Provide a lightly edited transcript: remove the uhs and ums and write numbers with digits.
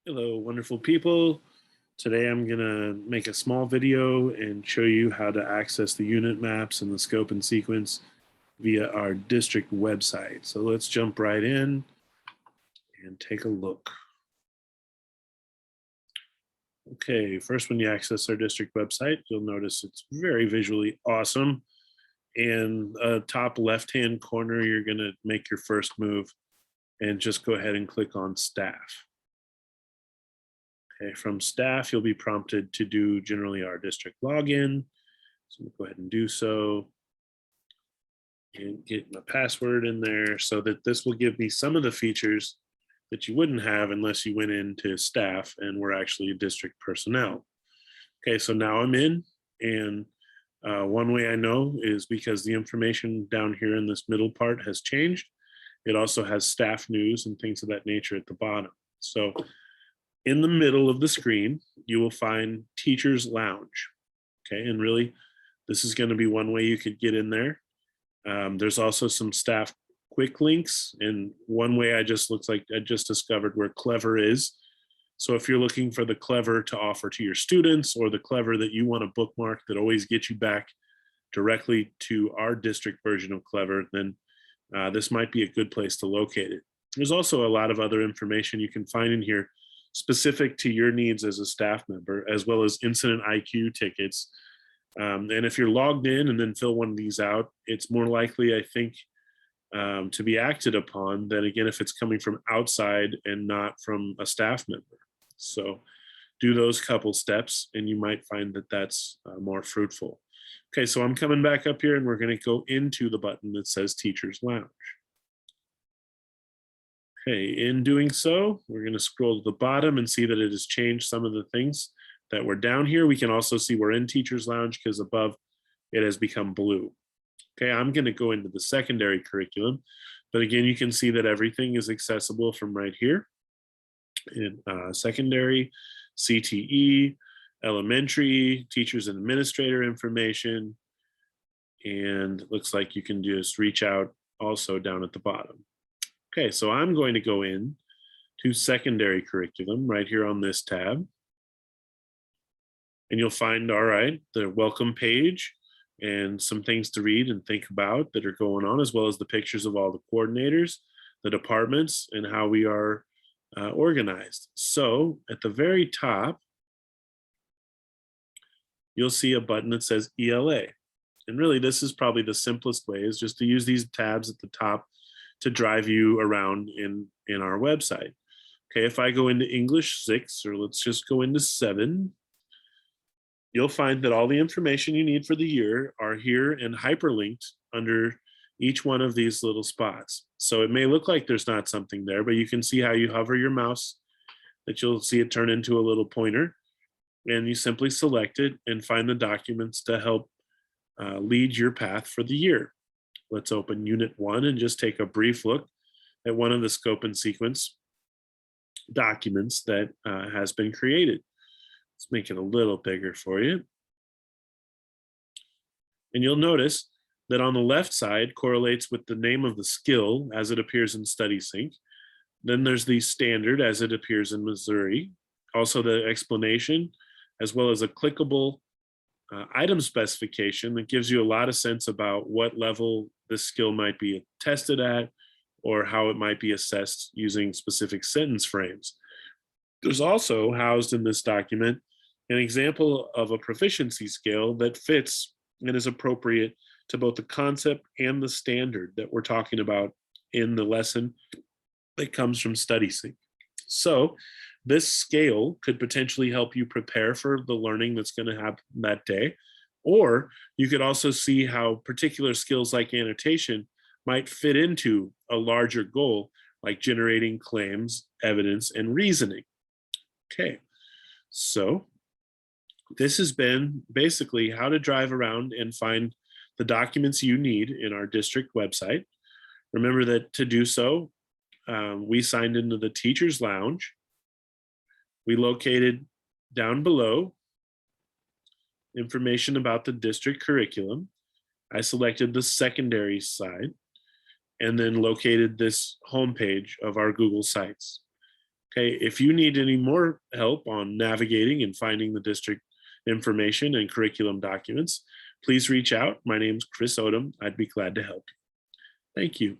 Hello, wonderful people. Today I'm going to make a small video and show you how to access the unit maps and the scope and sequence via our district website. So let's jump right in and take a look. Okay, first when you access our district website, you'll notice it's very visually awesome. And top left-hand corner, you're going to make your first move and just go ahead and click on staff. Okay, from staff, you'll be prompted to do generally our district login. So we'll go ahead and do so and get my password in there so that this will give me some of the features that you wouldn't have unless you went into staff and were actually district personnel. Okay, so now I'm in, and one way I know is because the information down here in this middle part has changed. It also has staff news and things of that nature at the bottom. So in the middle of the screen, you will find Teachers Lounge. Okay, and really, this is going to be one way you could get in there. There's also some staff quick links, and one way I just discovered where Clever is. So if you're looking for the Clever to offer to your students, or the Clever that you want to bookmark that always gets you back directly to our district version of Clever, then this might be a good place to locate it. There's also a lot of other information you can find in here specific to your needs as a staff member, as well as incident IQ tickets. And if you're logged in and then fill one of these out, it's more likely, I think, to be acted upon than, again, if it's coming from outside and not from a staff member. So do those couple steps and you might find that that's more fruitful. Okay, so I'm coming back up here and we're going to go into the button that says Teachers Lounge. Okay, in doing so, we're going to scroll to the bottom and see that it has changed some of the things that were down here. We can also see we're in Teachers Lounge because above it has become blue. Okay, I'm going to go into the secondary curriculum, but again, you can see that everything is accessible from right here in secondary, CTE, elementary, teachers and administrator information, and it looks like you can just reach out also down at the bottom. Okay, so I'm going to go in to secondary curriculum right here on this tab. And you'll find, all right, the welcome page and some things to read and think about that are going on, as well as the pictures of all the coordinators, the departments, and how we are organized. So at the very top, you'll see a button that says ELA. And really, this is probably the simplest way, is just to use these tabs at the top to drive you around in our website. Okay, if I go into English 6, or let's just go into 7, you'll find that all the information you need for the year are here and hyperlinked under each one of these little spots. So it may look like there's not something there, but you can see how you hover your mouse, that you'll see it turn into a little pointer, and you simply select it and find the documents to help lead your path for the year. Let's open Unit 1 and just take a brief look at one of the scope and sequence documents that has been created. Let's make it a little bigger for you. And you'll notice that on the left side correlates with the name of the skill as it appears in StudySync. Then there's the standard as it appears in Missouri. Also the explanation, as well as a clickable item specification that gives you a lot of sense about what level this skill might be tested at, or how it might be assessed using specific sentence frames. There's also housed in this document an example of a proficiency scale that fits and is appropriate to both the concept and the standard that we're talking about in the lesson that comes from StudySync. So this scale could potentially help you prepare for the learning that's going to happen that day. Or you could also see how particular skills like annotation might fit into a larger goal, like generating claims, evidence, and reasoning. Okay, so this has been basically how to drive around and find the documents you need in our district website. Remember that to do so, we signed into the Teachers Lounge. We located down below information about the district curriculum. I selected the secondary side and then located this homepage of our Google Sites. Okay, if you need any more help on navigating and finding the district information and curriculum documents, please reach out. My name's Chris Odom. I'd be glad to help you. Thank you.